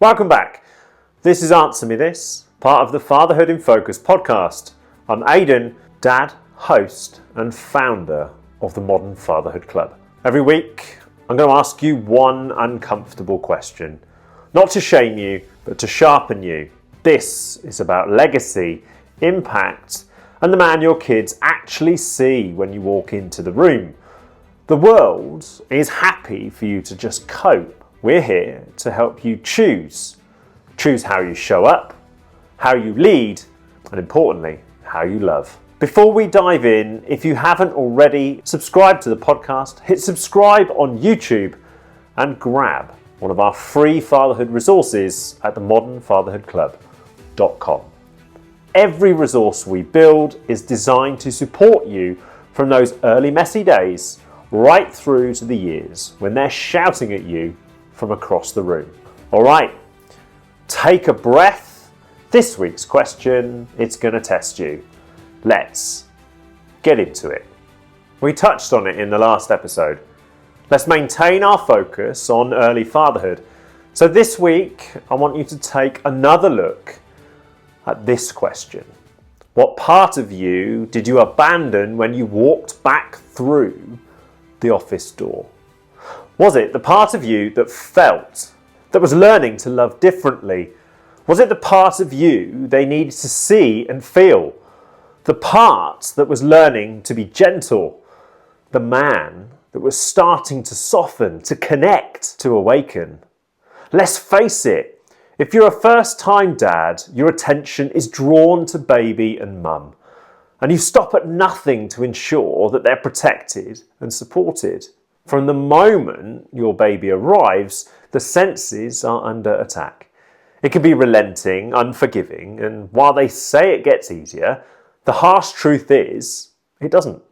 Welcome back. This is Answer Me This, part of the Fatherhood in Focus podcast. I'm Aidan, dad, host and founder of the Modern Fatherhood Club. Every week, I'm going to ask you one uncomfortable question. Not to shame you, but to sharpen you. This is about legacy, impact, and the man your kids actually see when you walk into the room. The world is happy for you to just cope. We're here to help you choose. Choose how you show up, how you lead, and importantly, how you love. Before we dive in, if you haven't already, subscribe to the podcast, hit subscribe on YouTube, and grab one of our free fatherhood resources at themodernfatherhoodclub.com. Every resource we build is designed to support you from those early messy days right through to the years when they're shouting at you from across the room. All right, take a breath. This week's question, it's going to test you. Let's get into it. We touched on it in the last episode. Let's maintain our focus on early fatherhood. So this week, I want you to take another look at this question. What part of you did you abandon when you walked back through the office door? Was it the part of you that felt, that was learning to love differently? Was it the part of you they needed to see and feel? The part that was learning to be gentle? The man that was starting to soften, to connect, to awaken? Let's face it, if you're a first-time dad, your attention is drawn to baby and mum, and you stop at nothing to ensure that they're protected and supported. From the moment your baby arrives, the senses are under attack. It can be relenting, unforgiving, and while they say it gets easier, the harsh truth is, it doesn't.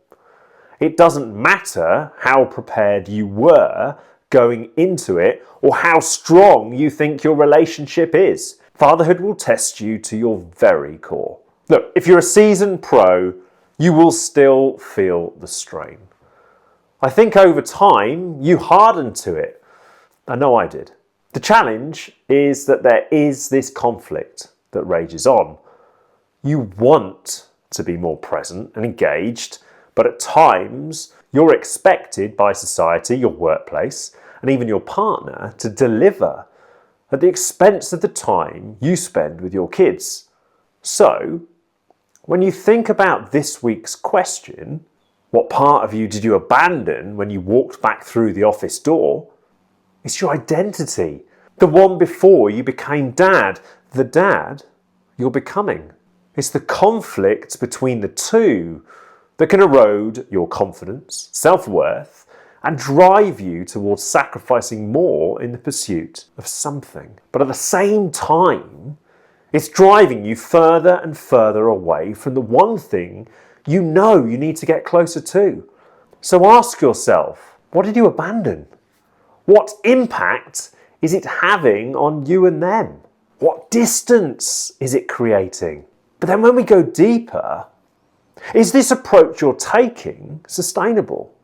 It doesn't matter how prepared you were going into it or how strong you think your relationship is. Fatherhood will test you to your very core. Look, if you're a seasoned pro, you will still feel the strain. I think over time, you harden to it. I know I did. The challenge is that there is this conflict that rages on. You want to be more present and engaged, but at times, you're expected by society, your workplace, and even your partner to deliver at the expense of the time you spend with your kids. So, when you think about this week's question, what part of you did you abandon when you walked back through the office door? It's your identity, the one before you became dad, the dad you're becoming. It's the conflict between the two that can erode your confidence, self-worth, and drive you towards sacrificing more in the pursuit of something. But at the same time, it's driving you further and further away from the one thing you know you need to get closer to. So ask yourself, what did you abandon? What impact is it having on you and them? What distance is it creating? But then when we go deeper, is this approach you're taking sustainable?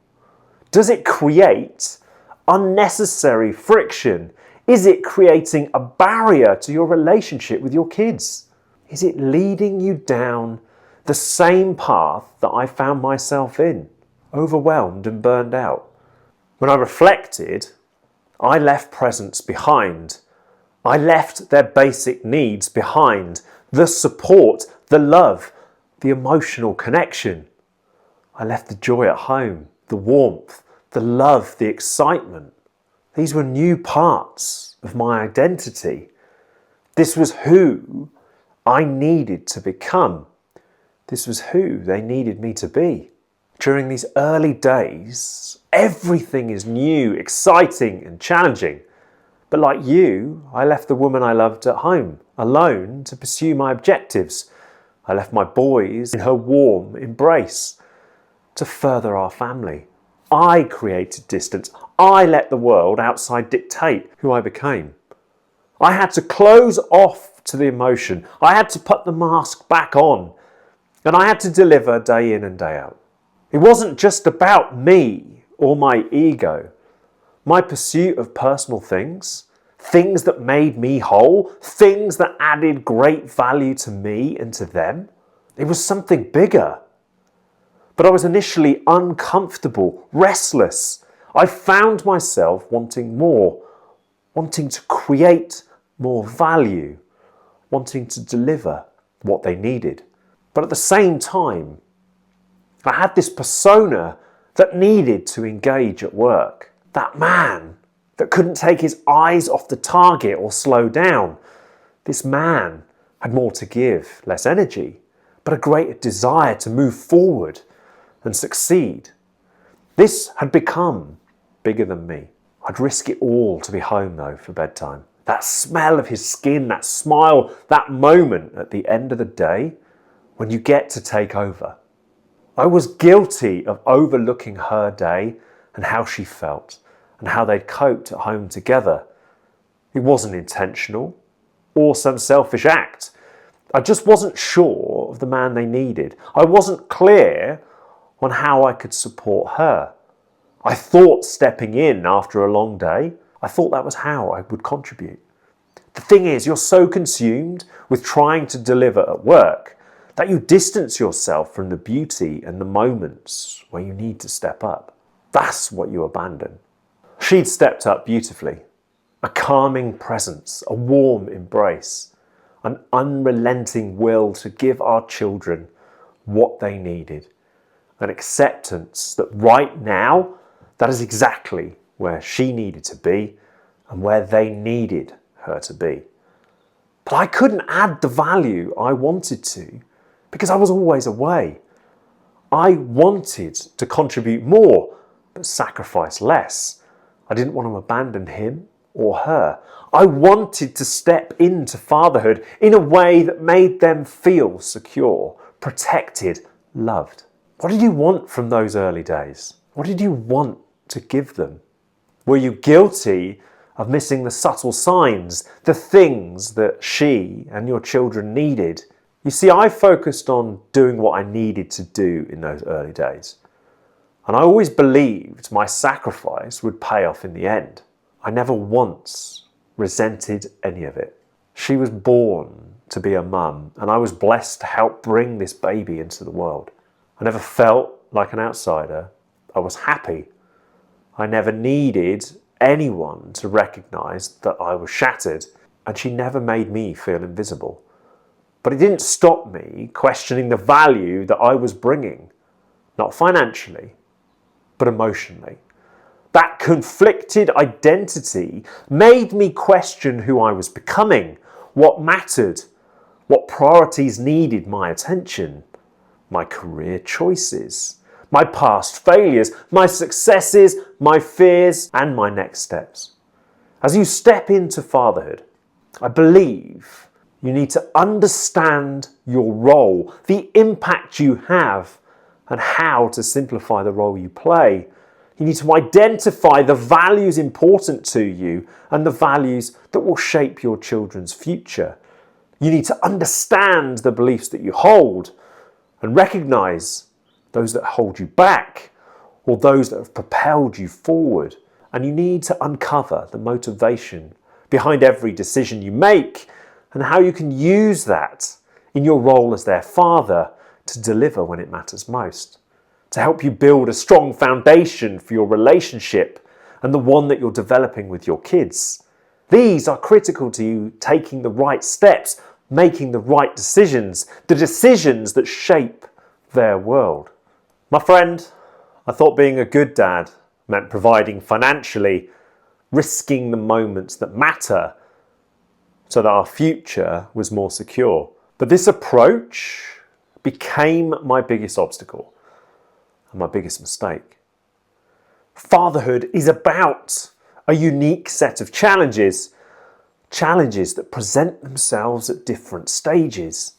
Does it create unnecessary friction? Is it creating a barrier to your relationship with your kids? Is it leading you down the same path that I found myself in, overwhelmed and burned out? When I reflected, I left presence behind. I left their basic needs behind. The support, the love, the emotional connection. I left the joy at home, the warmth, the love, the excitement. These were new parts of my identity. This was who I needed to become. This was who they needed me to be. During these early days, everything is new, exciting and challenging. But like you, I left the woman I loved at home, alone to pursue my objectives. I left my boys in her warm embrace to further our family. I created distance. I let the world outside dictate who I became. I had to close off to the emotion. I had to put the mask back on. And I had to deliver day in and day out. It wasn't just about me or my ego. My pursuit of personal things, things that made me whole, things that added great value to me and to them. It was something bigger. But I was initially uncomfortable, restless. I found myself wanting more, wanting to create more value, wanting to deliver what they needed. But at the same time, I had this persona that needed to engage at work. That man that couldn't take his eyes off the target or slow down. This man had more to give, less energy, but a greater desire to move forward and succeed. This had become bigger than me. I'd risk it all to be home though for bedtime. That smell of his skin, that smile, that moment at the end of the day when you get to take over. I was guilty of overlooking her day and how she felt and how they'd coped at home together. It wasn't intentional or some selfish act. I just wasn't sure of the man they needed. I wasn't clear on how I could support her. I thought stepping in after a long day, I thought that was how I would contribute. The thing is, you're so consumed with trying to deliver at work that you distance yourself from the beauty and the moments where you need to step up. That's what you abandon. She'd stepped up beautifully. A calming presence, a warm embrace, an unrelenting will to give our children what they needed, an acceptance that right now, that is exactly where she needed to be and where they needed her to be. But I couldn't add the value I wanted to because I was always away. I wanted to contribute more, but sacrifice less. I didn't want to abandon him or her. I wanted to step into fatherhood in a way that made them feel secure, protected, loved. What did you want from those early days? What did you want to give them? Were you guilty of missing the subtle signs, the things that she and your children needed? You see, I focused on doing what I needed to do in those early days. And I always believed my sacrifice would pay off in the end. I never once resented any of it. She was born to be a mum, and I was blessed to help bring this baby into the world. I never felt like an outsider. I was happy. I never needed anyone to recognise that I was shattered, and she never made me feel invisible. But it didn't stop me questioning the value that I was bringing, not financially, but emotionally. That conflicted identity made me question who I was becoming, what mattered, what priorities needed my attention, my career choices, my past failures, my successes, my fears, and my next steps. As you step into fatherhood, I believe you need to understand your role, the impact you have, and how to simplify the role you play. You need to identify the values important to you and the values that will shape your children's future. You need to understand the beliefs that you hold and recognize those that hold you back or those that have propelled you forward. And you need to uncover the motivation behind every decision you make and how you can use that in your role as their father to deliver when it matters most, to help you build a strong foundation for your relationship and the one that you're developing with your kids. These are critical to you taking the right steps, making the right decisions, the decisions that shape their world. My friend, I thought being a good dad meant providing financially, risking the moments that matter so that our future was more secure. But this approach became my biggest obstacle and my biggest mistake. Fatherhood is about a unique set of challenges that present themselves at different stages.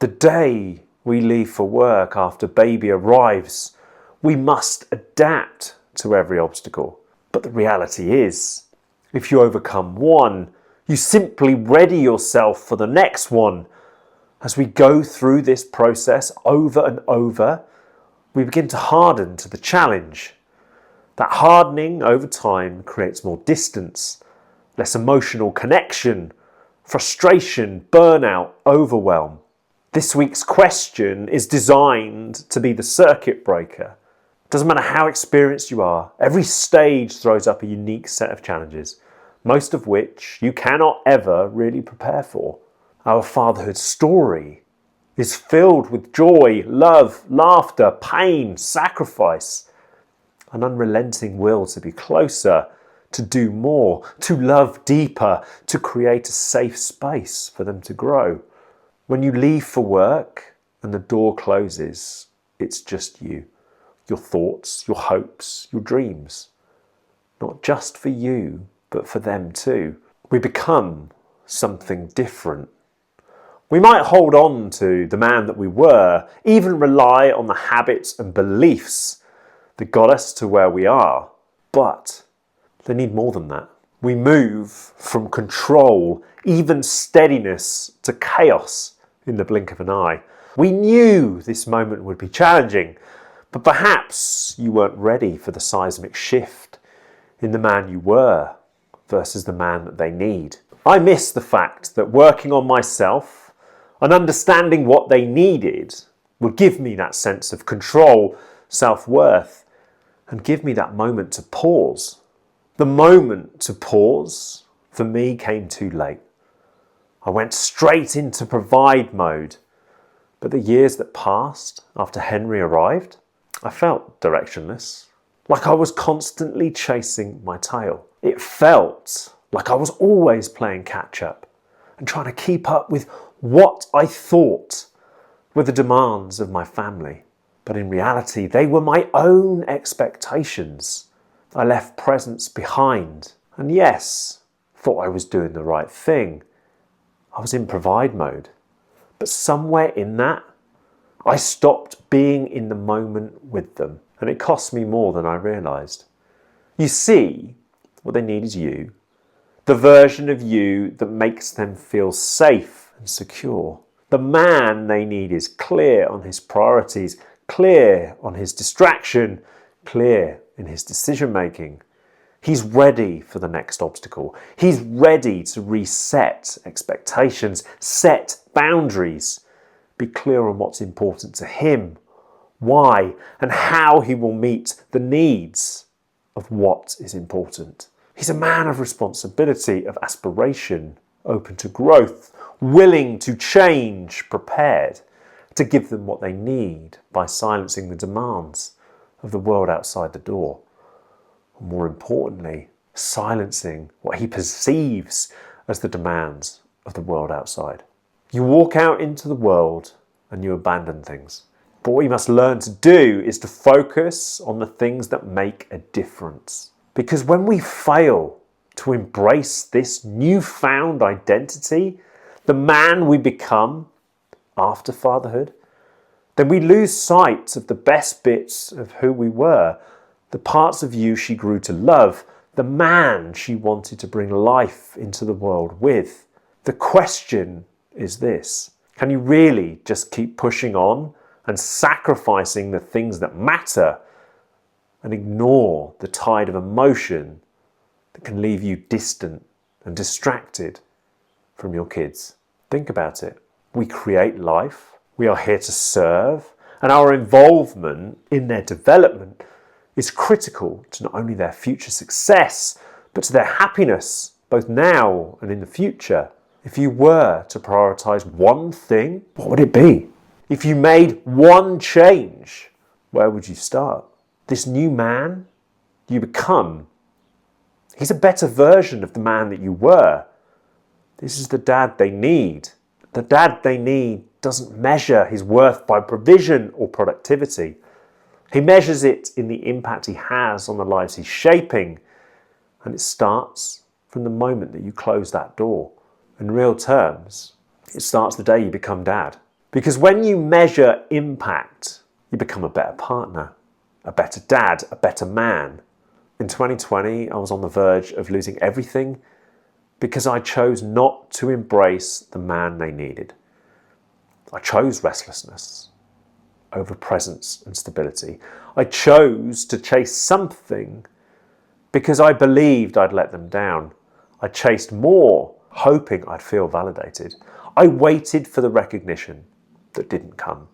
The day we leave for work after baby arrives, we must adapt to every obstacle. But the reality is, if you overcome one, you simply ready yourself for the next one. As we go through this process over and over, we begin to harden to the challenge. That hardening over time creates more distance, less emotional connection, frustration, burnout, overwhelm. This week's question is designed to be the circuit breaker. Doesn't matter how experienced you are, every stage throws up a unique set of challenges, most of which you cannot ever really prepare for. Our fatherhood story is filled with joy, love, laughter, pain, sacrifice, an unrelenting will to be closer, to do more, to love deeper, to create a safe space for them to grow. When you leave for work and the door closes, it's just you, your thoughts, your hopes, your dreams. Not just for you, but for them too. We become something different. We might hold on to the man that we were, even rely on the habits and beliefs that got us to where we are, but they need more than that. We move from control, even steadiness, to chaos in the blink of an eye. We knew this moment would be challenging, but perhaps you weren't ready for the seismic shift in the man you were versus the man that they need. I miss the fact that working on myself and understanding what they needed would give me that sense of control, self-worth, and give me that moment to pause. The moment to pause, for me, came too late. I went straight into provide mode. But the years that passed after Henry arrived, I felt directionless, like I was constantly chasing my tail. It felt like I was always playing catch up and trying to keep up with what I thought were the demands of my family. But in reality, they were my own expectations. I left presents behind. And yes, thought I was doing the right thing. I was in provide mode. But somewhere in that, I stopped being in the moment with them. And it cost me more than I realised. You see, what they need is you. The version of you that makes them feel safe and secure. The man they need is clear on his priorities, clear on his distraction, clear in his decision making. He's ready for the next obstacle. He's ready to reset expectations, set boundaries, be clear on what's important to him, why, and how he will meet the needs of what is important. He's a man of responsibility, of aspiration, open to growth, willing to change, prepared to give them what they need by silencing the demands of the world outside the door. And more importantly, silencing what he perceives as the demands of the world outside. You walk out into the world and you abandon things. But what you must learn to do is to focus on the things that make a difference. Because when we fail to embrace this newfound identity, the man we become after fatherhood, then we lose sight of the best bits of who we were, the parts of you she grew to love, the man she wanted to bring life into the world with. The question is this: can you really just keep pushing on and sacrificing the things that matter and ignore the tide of emotion that can leave you distant and distracted from your kids? Think about it. We create life, we are here to serve, and our involvement in their development is critical to not only their future success, but to their happiness, both now and in the future. If you were to prioritize one thing, what would it be? If you made one change, where would you start? This new man you become, he's a better version of the man that you were. This is the dad they need. The dad they need doesn't measure his worth by provision or productivity. He measures it in the impact he has on the lives he's shaping. And it starts from the moment that you close that door. In real terms, it starts the day you become dad. Because when you measure impact, you become a better partner, a better dad, a better man. In 2020, I was on the verge of losing everything because I chose not to embrace the man they needed. I chose restlessness over presence and stability. I chose to chase something because I believed I'd let them down. I chased more, hoping I'd feel validated. I waited for the recognition that didn't come.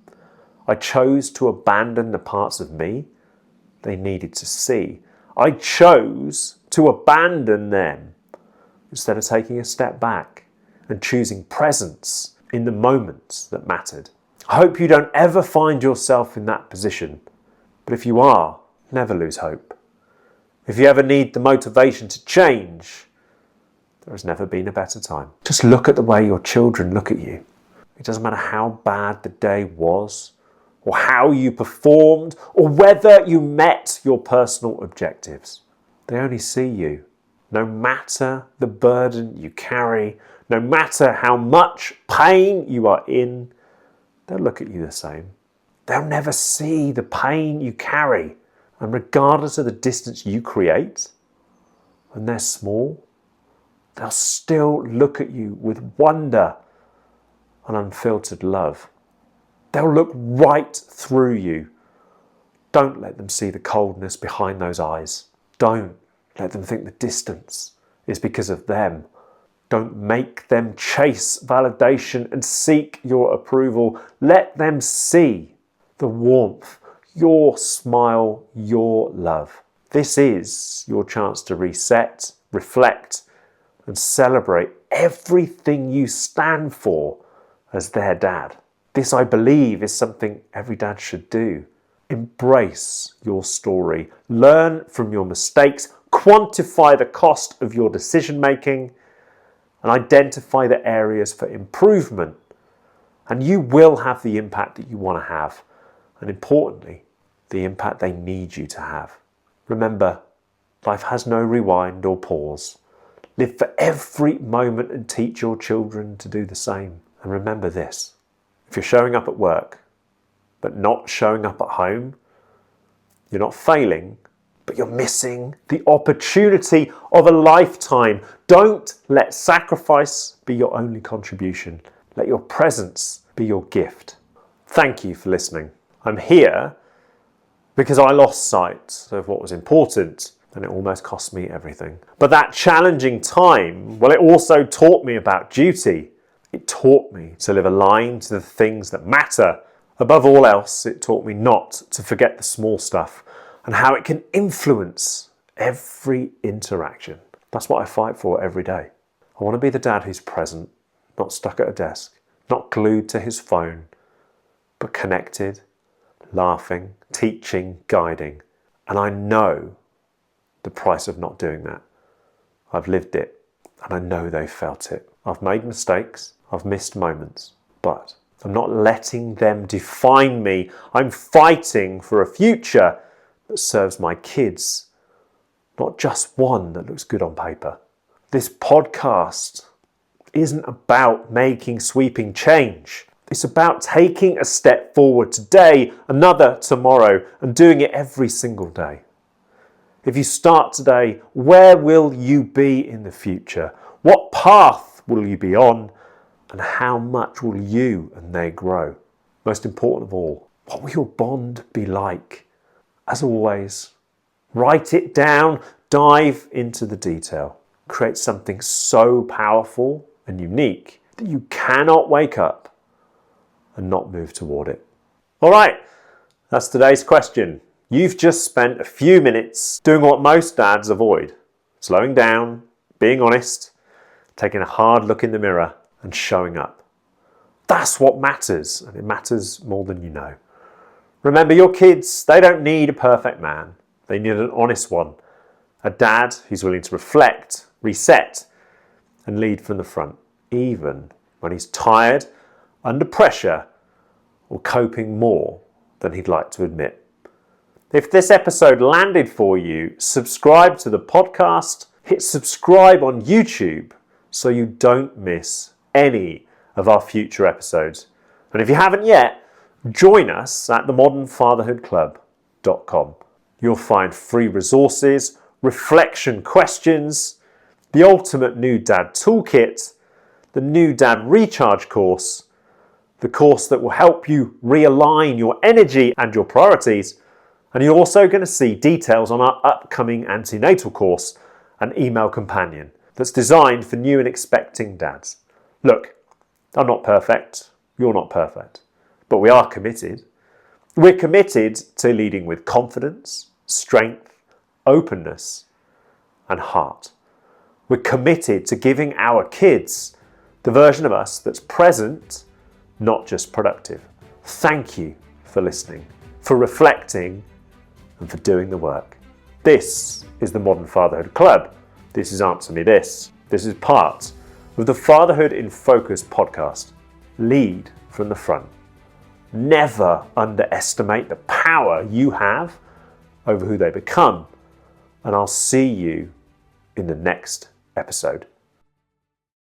I chose to abandon the parts of me they needed to see. I chose to abandon them instead of taking a step back and choosing presence in the moments that mattered. I hope you don't ever find yourself in that position, but if you are, never lose hope. If you ever need the motivation to change, there has never been a better time. Just look at the way your children look at you. It doesn't matter how bad the day was, or how you performed, or whether you met your personal objectives. They only see you. No matter the burden you carry, no matter how much pain you are in, they'll look at you the same. They'll never see the pain you carry. And regardless of the distance you create, when they're small, they'll still look at you with wonder and unfiltered love. They'll look right through you. Don't let them see the coldness behind those eyes. Don't let them think the distance is because of them. Don't make them chase validation and seek your approval. Let them see the warmth, your smile, your love. This is your chance to reset, reflect, and celebrate everything you stand for as their dad. This, I believe, is something every dad should do. Embrace your story. Learn from your mistakes. Quantify the cost of your decision making and identify the areas for improvement. And you will have the impact that you want to have. And importantly, the impact they need you to have. Remember, life has no rewind or pause. Live for every moment and teach your children to do the same. And remember this, if you're showing up at work, but not showing up at home, you're not failing, but you're missing the opportunity of a lifetime. Don't let sacrifice be your only contribution. Let your presence be your gift. Thank you for listening. I'm here because I lost sight of what was important and it almost cost me everything. But that challenging time, well, it also taught me about duty. It taught me to live aligned to the things that matter. Above all else, it taught me not to forget the small stuff and how it can influence every interaction. That's what I fight for every day. I want to be the dad who's present, not stuck at a desk, not glued to his phone, but connected, laughing, teaching, guiding. And I know the price of not doing that. I've lived it, and I know they felt it. I've made mistakes, I've missed moments, but I'm not letting them define me. I'm fighting for a future that serves my kids, not just one that looks good on paper. This podcast isn't about making sweeping change. It's about taking a step forward today, another tomorrow, and doing it every single day. If you start today, where will you be in the future? What path will you be on? And how much will you and they grow? Most important of all, what will your bond be like? As always, write it down, dive into the detail. Create something so powerful and unique that you cannot wake up and not move toward it. All right, that's today's question. You've just spent a few minutes doing what most dads avoid. Slowing down, being honest, taking a hard look in the mirror and showing up. That's what matters, and it matters more than you know. Remember, your kids, they don't need a perfect man. They need an honest one. A dad who's willing to reflect, reset, and lead from the front, even when he's tired, under pressure, or coping more than he'd like to admit. If this episode landed for you, subscribe to the podcast, hit subscribe on YouTube so you don't miss any of our future episodes. And if you haven't yet, join us at themodernfatherhoodclub.com. You'll find free resources, reflection questions, the ultimate new dad toolkit, the new dad recharge course, the course that will help you realign your energy and your priorities. And you're also going to see details on our upcoming antenatal course, an email companion. that's designed for new and expecting dads. Look, I'm not perfect, you're not perfect, but we are committed. We're committed to leading with confidence, strength, openness, and heart. We're committed to giving our kids the version of us that's present, not just productive. Thank you for listening, for reflecting, and for doing the work. This is the Modern Fatherhood Club. This is Answer Me This. This is part of the Fatherhood in Focus podcast. Lead from the front. Never underestimate the power you have over who they become. And I'll see you in the next episode.